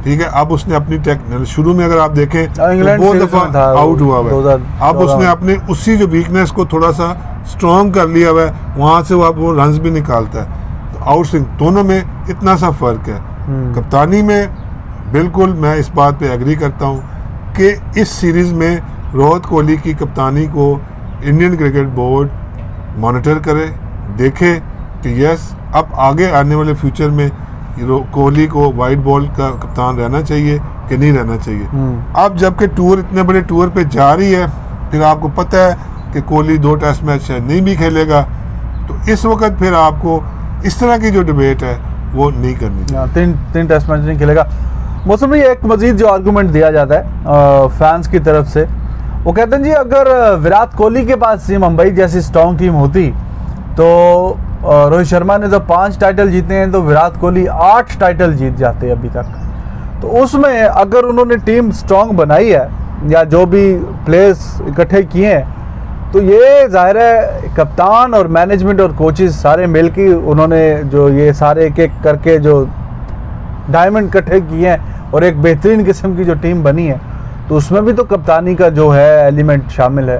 ठीक है। अब उसने अपनी टेक्निक शुरू में अगर आप देखें तो बहुत दफा आउट हुआ हुआ है, अब उसने अपने उसी जो वीकनेस को थोड़ा सा स्ट्रॉन्ग कर लिया हुआ है, वहां से वो रन्स भी निकालता है। तो आउट स्विंग दोनों में इतना सा फर्क है। कप्तानी में बिल्कुल मैं इस बात पे एग्री करता हूँ कि इस सीरीज में रोहित कोहली की कप्तानी को इंडियन क्रिकेट बोर्ड मॉनिटर करे, देखे कि यस अब आगे आने वाले फ्यूचर में कोहली को वाइट बॉल का कप्तान रहना चाहिए कि नहीं रहना चाहिए। अब जबकि टूर इतने बड़े टूर पे जा रही है, फिर आपको पता है कि कोहली 2 टेस्ट मैच शायद नहीं भी खेलेगा, तो इस वक्त फिर आपको इस तरह की जो डिबेट है वो नहीं करनी।
तीन टेस्ट मैच नहीं खेलेगा। मौसम में एक मजीद जो आर्गूमेंट दिया जाता है फैंस की तरफ से, वो कहते हैं जी अगर विराट कोहली के पास मुंबई जैसी स्ट्रॉन्ग टीम होती तो रोहित शर्मा ने तो 5 टाइटल जीते हैं, तो विराट कोहली 8 टाइटल जीत जाते अभी तक। तो उसमें अगर उन्होंने टीम स्ट्रॉन्ग बनाई है या जो भी प्लेयर्स इकट्ठे किए हैं, तो ये जाहिर है कप्तान और मैनेजमेंट और कोचेस सारे मिलके उन्होंने जो ये सारे एक एक करके जो डायमंड इकट्ठे किए हैं और एक बेहतरीन किस्म की जो टीम बनी है, तो उसमें भी तो कप्तानी का जो है एलिमेंट शामिल है।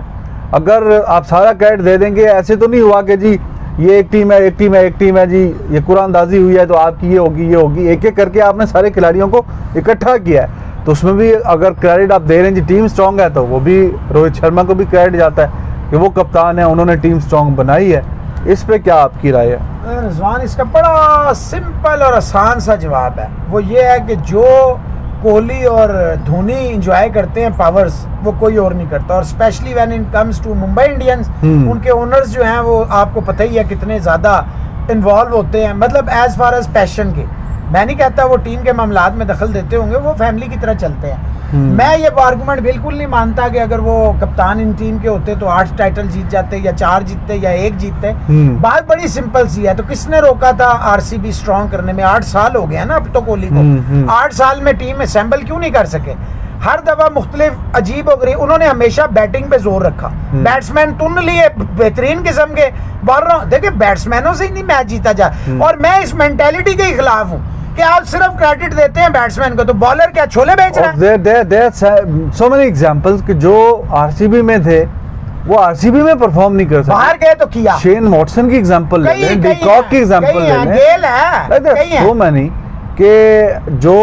अगर आप सारा क्रेडिट दे देंगे, ऐसे तो नहीं हुआ कि जी ये एक टीम है जी, ये कुरानदाजी हुई है तो आपकी ये होगी, एक एक करके आपने सारे खिलाड़ियों को इकट्ठा किया है। तो उसमें भी अगर क्रेडिट आप दे रहे हैं जी टीम स्ट्रांग है, तो वो भी रोहित शर्मा को भी क्रेडिट जाता है कि वो कप्तान है, उन्होंने टीम स्ट्रांग बनाई है। इस पे क्या आपकी राय है?
रिजवान, इसका बड़ा सिंपल और आसान सा जवाब है। वो ये है कि जो कोहली और धोनी एंजॉय करते हैं पावर्स, वो कोई और नहीं करता। और specially when it comes to Mumbai Indians, उनके ओनर्स जो हैं वो आपको पता ही है कितने ज़्यादा इन्वॉल्व होते हैं, मतलब एज फार एज पैशन के। मैं नहीं कहता वो टीम के मामलात में दखल देते होंगे, वो फैमिली की तरह चलते हैं। मैं ये आर्गूमेंट बिल्कुल नहीं मानता कि अगर वो कप्तान इन टीम के होते तो 8 टाइटल जीत जाते या 4 जीतते या 1 जीतते। बात बड़ी सिंपल सी है। तो किसने रोका था आरसीबी स्ट्रॉन्ग करने में? 8 साल हो गए ना अब तो कोहली को। 8 साल में टीम असेंबल क्यों नहीं कर सके? हर दफा मुख्तलिफ अजीब हो गई। उन्होंने हमेशा बैटिंग पे जोर रखा, बैट्समैन चुन लिए बेहतरीन किस्म के। बोल रहा हूँ, देखिए बैट्समैनों से ही नहीं मैच जीता जा। और मैं इस मेंटेलिटी के खिलाफ हूँ कि आप सिर्फ क्रेडिट देते हैं बैट्समैन को, तो बॉलर क्या छोले बेच रहा है?
there so many examples कि जो आरसीबी में थे वो आरसीबी में परफॉर्म नहीं कर सकते,
बाहर गए तो किया।
शेन वॉटसन की एग्जांपल ले लें, डिकॉक की एग्जांपल ले लें,
गेल है,
so many कि जो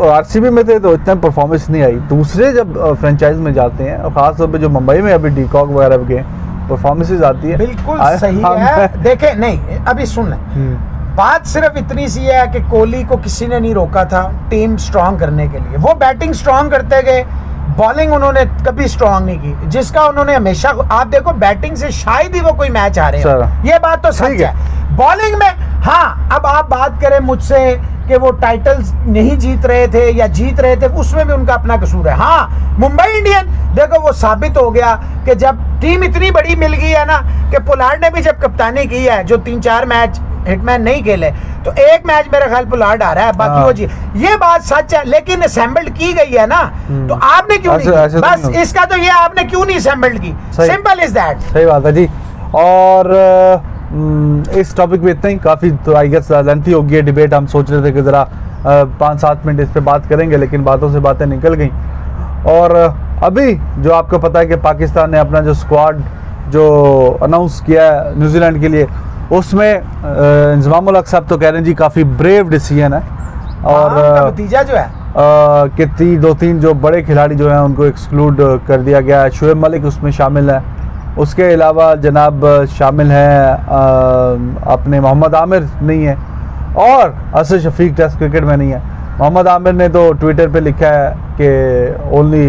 आरसीबी में थे तो इतना परफॉर्मेंस नहीं आई। दूसरे जब फ्रेंचाइज में जाते हैं, और खासतौर पे जो मुंबई में अभी डिकॉक वगैरह के परफॉर्मेंसेस आती है,
बिल्कुल सही है। देखे नहीं, अभी सुन लें, बात सिर्फ इतनी सी है कि कोहली को किसी ने नहीं रोका था टीम स्ट्रांग करने के लिए। वो बैटिंग स्ट्रांग करते गए, बॉलिंग उन्होंने कभी स्ट्रांग नहीं की, जिसका उन्होंने हमेशा, आप देखो बैटिंग से शायद ही वो कोई मैच आ रहे हैं, ये बात तो सच है। बॉलिंग में हाँ, अब आप बात करें मुझसे कि वो टाइटल्स नहीं जीत रहे थे या जीत रहे थे, उसमें भी उनका अपना कसूर है। हाँ, मुंबई इंडियन देखो वो साबित हो गया कि जब टीम इतनी बड़ी मिल गई है ना, कि पोलार्ड ने भी जब कप्तानी की है, जो 3-4 मैच हिटमैन नहीं खेले, तो 1 मैच मेरा ख्याल पोलार्ड आ रहा है, बाकी वो जी, ये बात सच है। लेकिन असेंबल्ड की गई है ना, तो आपने क्यों नहीं की? बस इसका तो ये, आपने क्यों नहीं असेंबल्ड की? Simple is that.
सही बात है जी। और इस टॉपिक पे इतना ही, काफ़ी तो आई गेस लेंथी हो गई डिबेट। हम सोच रहे थे कि ज़रा 5-7 मिनट इस पे बात करेंगे, लेकिन बातों से बातें निकल गई। और अभी जो आपको पता है कि पाकिस्तान ने अपना जो स्क्वाड जो अनाउंस किया है न्यूजीलैंड के लिए, उसमें इंजमामुल हक साहब तो कह रहे हैं जी काफ़ी ब्रेव डिसीजन है। और
नतीजा जो है
कि 2-3 जो बड़े खिलाड़ी जो हैं उनको एक्सक्लूड कर दिया गया है। शोएब मलिक उसमें शामिल है, उसके अलावा जनाब शामिल हैं अपने मोहम्मद आमिर नहीं है, और असद शफीक टेस्ट क्रिकेट में नहीं है। मोहम्मद आमिर ने तो ट्विटर पे लिखा है कि ओनली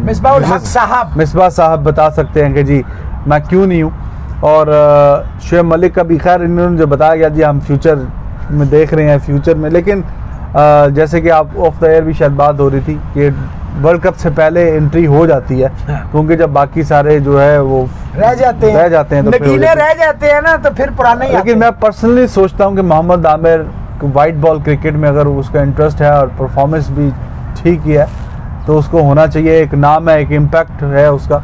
मिसबाह साहब बता सकते हैं कि जी मैं क्यों नहीं हूँ। और शोएब मलिक का भी खैर इन्होंने जो बताया गया जी हम फ्यूचर में देख रहे हैं फ्यूचर में, लेकिन जैसे कि आप ऑफ द एयर भी शायद बात हो रही थी कि वर्ल्ड कप से पहले एंट्री हो जाती है, क्योंकि जब बाकी सारे जो है वो
रह जाते हैं तो नगीने रह जाते हैं ना, तो फिर पुराने ही।
लेकिन मैं पर्सनली सोचता हूँ कि Mohammad Amir white ball cricket में अगर उसका इंटरेस्ट है और परफॉर्मेंस भी ठीक ही है, तो उसको होना चाहिए। एक नाम है, एक इम्पैक्ट है उसका,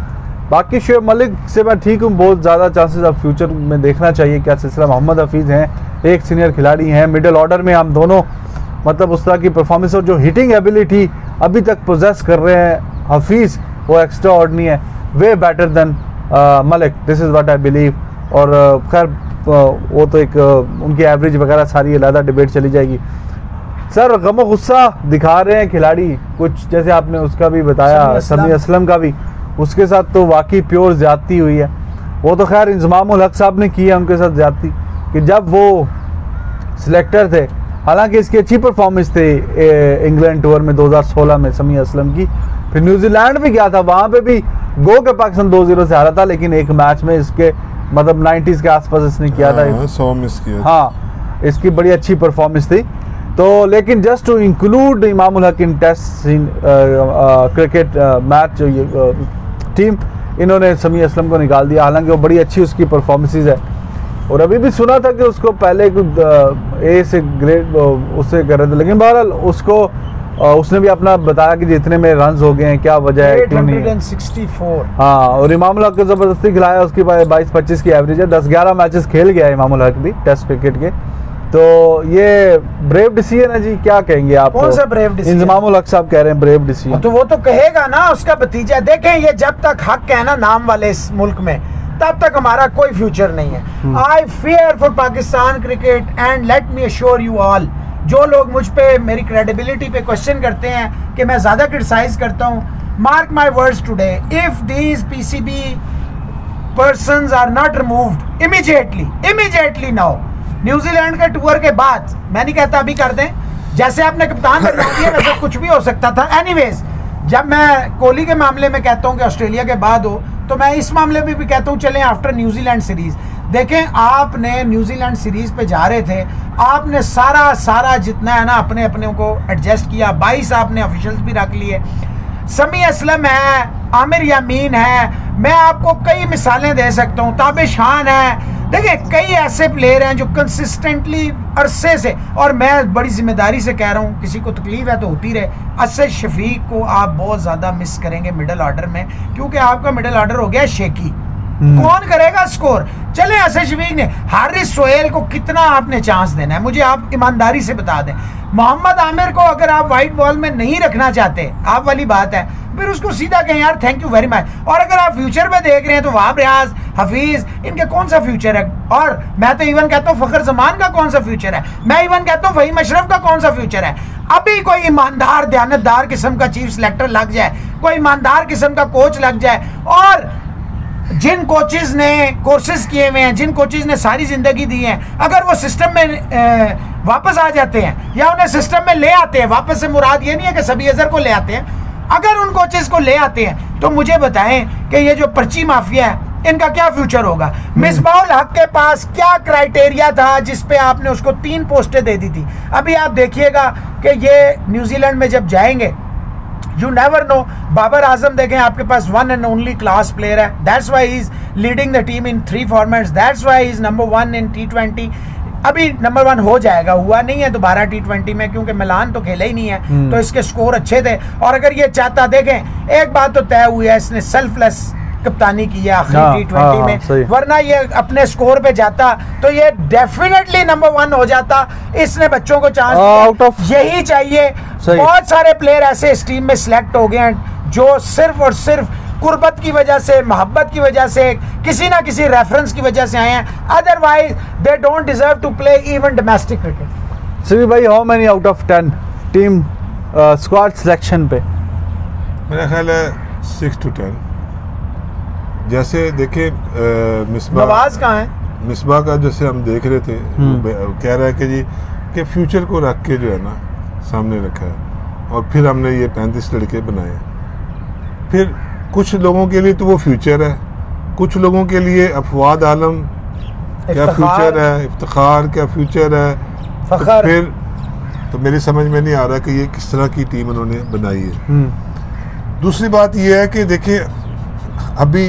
बाकी शुएब मलिक से मैं ठीक हूँ, बहुत ज़्यादा चांसेस अब फ्यूचर में देखना चाहिए क्या सिलसिला। मोहम्मद हफीज़ हैं, एक सीनियर खिलाड़ी हैं, मिडिल ऑर्डर में हम दोनों मतलब उस तरह की परफॉर्मेंस और जो हिटिंग एबिलिटी अभी तक पोजेस कर रहे हैं हफीज़, वो एक्स्ट्रा ऑर्डिनरी है, way better than Malik, this is what I believe. और खैर वो तो एक उनकी एवरेज वगैरह सारी अलग डिबेट चली जाएगी। सर गम गुस्सा दिखा रहे हैं खिलाड़ी कुछ, जैसे आपने उसका भी बताया समी असलम का भी, उसके साथ तो वाकई प्योर ज्यादती हुई है। वो तो खैर इंजमाम उल हक साहब ने की है उनके साथ ज्यादती कि जब वो सिलेक्टर थे, हालांकि इसकी अच्छी परफॉर्मेंस थी इंग्लैंड टूर में 2016 में समी असलम की, फिर न्यूजीलैंड भी गया था, वहाँ पे भी गो के पाकिस्तान 2-0 से हारा था, लेकिन एक मैच में इसके मतलब 90s के आसपास इसने किया था
100 मिस किया।
हाँ, इसकी बड़ी अच्छी परफॉर्मेंस थी। तो लेकिन just to include Imam ul Haq in test cricket match team, इन्होंने समी असलम को निकाल दिया, हालांकि वो बड़ी अच्छी उसकी परफॉर्मेंसेस है। और अभी भी सुना था कि उसको पहले कुछ ए से ग्रेड उससे कर रहे थे, लेकिन बहरहाल उसको उसने भी अपना बताया कि जितने में रन्स हो गए हैं, क्या वजह है, क्यों नहीं।
864।
हाँ, और इमाम उल हक को ज़बरदस्ती खिलाया, उसकी 22-25 की एवरेज है, 10-11 मैचेस खेल गया इमाम उल हक भी टेस्ट क्रिकेट के। तो ये ब्रेव डिसीजन है जी, क्या कहेंगे आप?
कौन सा ब्रेव डिसीजन?
इंजमाम उल हक साहब कह रहे हैं ब्रेव डिसीजन।
तो वो तो कहेगा ना, उसका भतीजा। देखें, ये जब तक हक है ना नाम वाले इस मुल्क में, तब तक हमारा कोई फ्यूचर नहीं है। I fear for Pakistan cricket and let me assure you all, जो लोग मुझ पे मेरी क्रेडिबिलिटी पे क्वेश्चन करते हैं कि मैं ज्यादा क्रिटिसाइज करता हूँ, mark my words today, if these PCB persons are not removed immediately now, New Zealand के टूर के बाद, मैं नहीं कहता अभी कर दें, जैसे आपने कप्तान बदला दिया वैसे कुछ भी हो सकता था। एनीवेज, जब मैं कोहली के मामले में कहता हूँ कि ऑस्ट्रेलिया के बाद हो, तो मैं इस मामले में भी कहता हूँ चलें आफ्टर न्यूजीलैंड सीरीज। देखें, आपने न्यूजीलैंड सीरीज पे जा रहे थे, आपने सारा जितना है ना अपने को एडजस्ट किया, 22 आपने ऑफिशियल्स भी रख लिए, समी असलम है, आमिर यामीन है, मैं आपको कई मिसालें दे सकता हूँ, ताबिश खान है। देखिए, कई ऐसे प्लेयर हैं जो कंसिस्टेंटली अरसे से, और मैं बड़ी जिम्मेदारी से कह रहा हूँ, किसी को तकलीफ है तो होती रहे, असद शफीक को आप बहुत ज़्यादा मिस करेंगे मिडिल ऑर्डर में, क्योंकि आपका मिडिल ऑर्डर हो गया शेकी। कौन करेगा स्कोर? चले, असद शफीक ने, हारिस सोहेल को कितना आपने चांस देना है, मुझे आप ईमानदारी से बता दें। मोहम्मद आमिर को अगर आप वाइट बॉल में नहीं रखना चाहते, आप वाली बात है, फिर उसको सीधा कहें यार थैंक यू वेरी मच। और अगर आप फ्यूचर में देख रहे हैं तो वहाब रियाज, हफीज, इनके कौन सा फ्यूचर है? और मैं तो इवन कहता हूँ फखर जमान का कौन सा फ्यूचर है? मैं इवन कहता हूँ फहीम अशरफ का कौन सा फ्यूचर है? अभी कोई ईमानदार दयानतदार किस्म का चीफ सिलेक्टर लग जाए, कोई ईमानदार किस्म का कोच लग जाए, और जिन कोचेज ने कोर्सेज किए हुए हैं, जिन कोचेज ने सारी जिंदगी दी है, अगर वो सिस्टम में वापस आ जाते हैं या उन्हें सिस्टम में ले आते हैं, वापस से मुराद ये नहीं है कि सभी अजहर को ले आते हैं, अगर उन कोचेज को ले आते हैं, तो मुझे बताएं कि ये जो पर्ची माफिया है, इनका क्या फ्यूचर होगा? मिसबाहुल हक के पास क्या क्राइटेरिया था जिस पे आपने उसको 3 पोस्टें दे दी थी? अभी आप देखिएगा कि ये न्यूजीलैंड में जब जाएंगे, you never know, Babar Azam देखें, आपके पास one and only class player है, that's why he is leading the team in 3 formats, that's why he is number 1 in T20। अभी नंबर 1 हो जाएगा, हुआ नहीं है दोबारा T20 में, क्योंकि मिलान तो खेला ही नहीं है, तो इसके स्कोर अच्छे थे। और अगर ये चाहता, देखें एक बात तो तय हुई है, इसने सेल्फलेस कप्तानी की है आखिरी T20 में, वरना ये अपने स्कोर पे जाता तो ये डेफिनेटली नंबर 1 हो जाता। इसने बच्चों को चांस यही चाहिए। बहुत सारे प्लेयर ऐसे इस टीम में सिलेक्ट हो गए हैं जो सिर्फ और सिर्फ कुर्बत की वजह से, मोहब्बत की वजह से, किसी ना किसी रेफरेंस की वजह से आए हैं, otherwise they don't deserve to play even domestic cricket.
सभी भाई, how many out of 10 team squad selection पे?
मेरा ख्याल है 6 to 10। जैसे देखिए
नवाज कहाँ है?
मिसबा का जैसे हम देख रहे थे, कह रहा है कि जी कि फ्यूचर को रख के जो है ना सामने रखा है, और फिर हमने ये 35 लड़के बनाए। फिर कुछ लोगों के लिए तो वो फ्यूचर है, कुछ लोगों के लिए अफवाद आलम क्या फ्यूचर है, इफ्तिखार क्या फ्यूचर है, तो फिर तो मेरी समझ में नहीं आ रहा कि ये किस तरह की टीम उन्होंने बनाई है। दूसरी बात ये है कि देखिए, अभी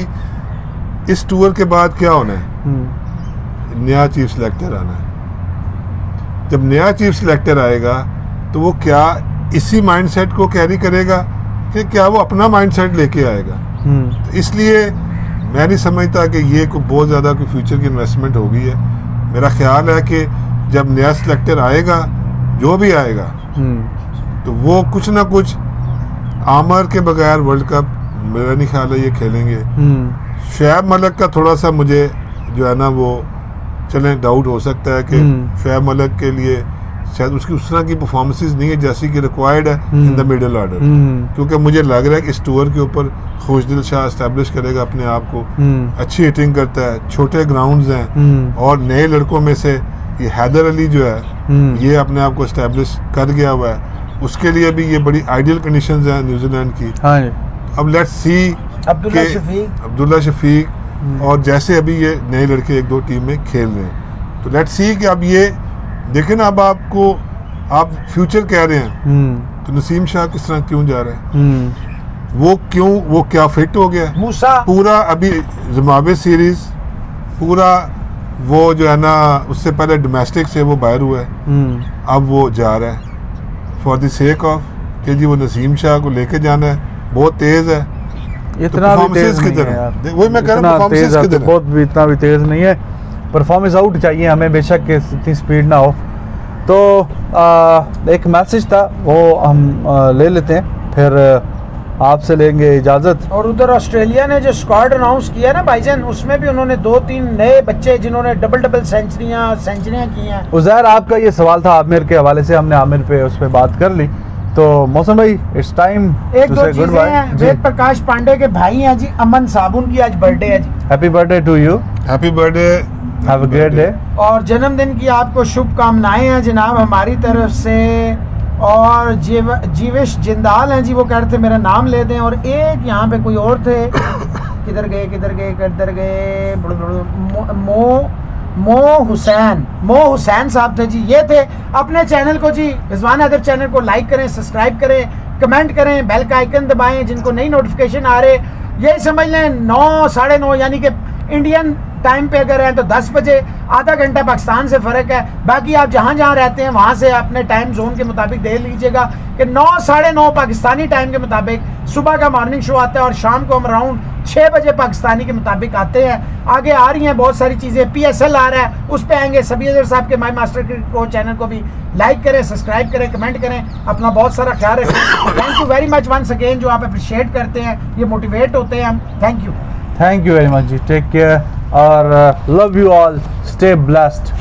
इस टूर के बाद क्या होना है, नया चीफ सिलेक्टर आना है। जब नया चीफ सिलेक्टर आएगा तो वो क्या इसी माइंडसेट को कैरी करेगा कि क्या वो अपना माइंडसेट लेके आएगा? तो इसलिए मैं नहीं समझता कि ये कोई बहुत ज़्यादा कोई फ्यूचर की इन्वेस्टमेंट होगी है। मेरा ख्याल है कि जब नया सेलेक्टर आएगा, जो भी आएगा, तो वो कुछ ना कुछ आमर के बगैर वर्ल्ड कप मेरा नहीं ख्याल है ये खेलेंगे। शुएब मलिक का थोड़ा सा मुझे जो है ना वो चलें डाउट हो सकता है कि शुएब मलिक के लिए शायद उसकी उस तरह की परफॉर्मेंसेस नहीं है जैसी कि रिक्वायर्ड है इन द मिडिल ऑर्डर, क्योंकि मुझे लग रहा है कि इस टूर के ऊपर खुशदिल शाह एस्टेब्लिश करेगा अपने आप को। अच्छी हिटिंग करता है, छोटे ग्राउंड्स हैं, और नए लड़कों में से ये हैदर अली जो है ये अपने आप को एस्टेब्लिश कर गया हुआ है। उसके लिए भी ये बड़ी आइडियल कंडीशंस हैं न्यूजीलैंड की। अब लेट्स सी अब्दुल्ला शफीक और जैसे अभी ये नए लड़के एक दो टीम में खेल रहे हैं, तो लेट्स सी कि अब ये देखें ना, अब आपको आप फ्यूचर कह रहे हैं, तो नसीम शाह किस तरह क्यों जा रहा है, वो क्या फिट हो गया
मूसा
पूरा अभी जिम्बाब्वे सीरीज पूरा वो जो है ना उससे पहले डोमेस्टिक से वो बाहर हुआ है, अब वो जा रहा है फॉर द सेक ऑफ कि जी वो नसीम शाह को लेके जाना है, बहुत तेज है।
इतना भी तेज नहीं है यार,
वही मैं कह रहा हूं, परफॉर्मेंस किधर है,
बहुत भी इतना भी तेज नहीं है। परफॉर्मेंस आउट चाहिए हमें, बेशक के इतनी स्पीड ना हो। तो एक मैसेज था वो हम ले लेते हैं, फिर आपसे लेंगे इजाज़त।
और उधर ऑस्ट्रेलिया ने जो स्क्वाड अनाउंस किया ना भाईजान, उसमें भी उन्होंने 2-3 नए बच्चे जिन्होंने डबल सेंचुरियां की हैं।
उज़ैर, आपका ये सवाल था आमिर के हवाले से, हमने आमिर पे उस पर बात कर ली। तो मौसम भाई इट्स टाइम
एक दो चीजें हैं। वेद प्रकाश पांडे के भाई हैं जी, अमन साबुन की आज बर्थडे है जी।
Happy birthday to you,
happy birthday,
have a great day.
और जन्मदिन की आपको शुभकामनाएं हैं जनाब हमारी तरफ से। और जीवेश जिंदाल हैं जी, वो कह रहे थे मेरा नाम ले दें। और एक यहाँ पे कोई और थे, किधर गए मो हुसैन साहब थे जी, ये थे। अपने चैनल को जी रिजवान हैदर चैनल को लाइक करें, सब्सक्राइब करें, कमेंट करें, बेल का आइकन दबाएं। जिनको नई नोटिफिकेशन आ रहे, यही समझ लें 9, 9:30 यानी कि इंडियन टाइम पे अगर है तो 10 बजे, आधा घंटा पाकिस्तान से फ़र्क है। बाकी आप जहाँ जहाँ रहते हैं वहाँ से अपने टाइम जोन के मुताबिक देख लीजिएगा कि 9, 9:30 पाकिस्तानी टाइम के मुताबिक सुबह का मॉर्निंग शो आता है, और शाम को हम अराउंड 6 बजे पाकिस्तानी के मुताबिक आते हैं। आगे आ रही हैं बहुत सारी चीज़ें, PSL आ रहा है, उस पर आएंगे। सभी अजहर साहब के my master cricket coach channel को भी लाइक करें, सब्सक्राइब करें, कमेंट करें। अपना बहुत सारा ख्याल रखें। Thank you very much once again, जो आप अप्रिशिएट करते हैं, ये मोटिवेट होते हैं हम। थैंक यू
वेरी मच जी, टेक केयर और love you all, stay blessed.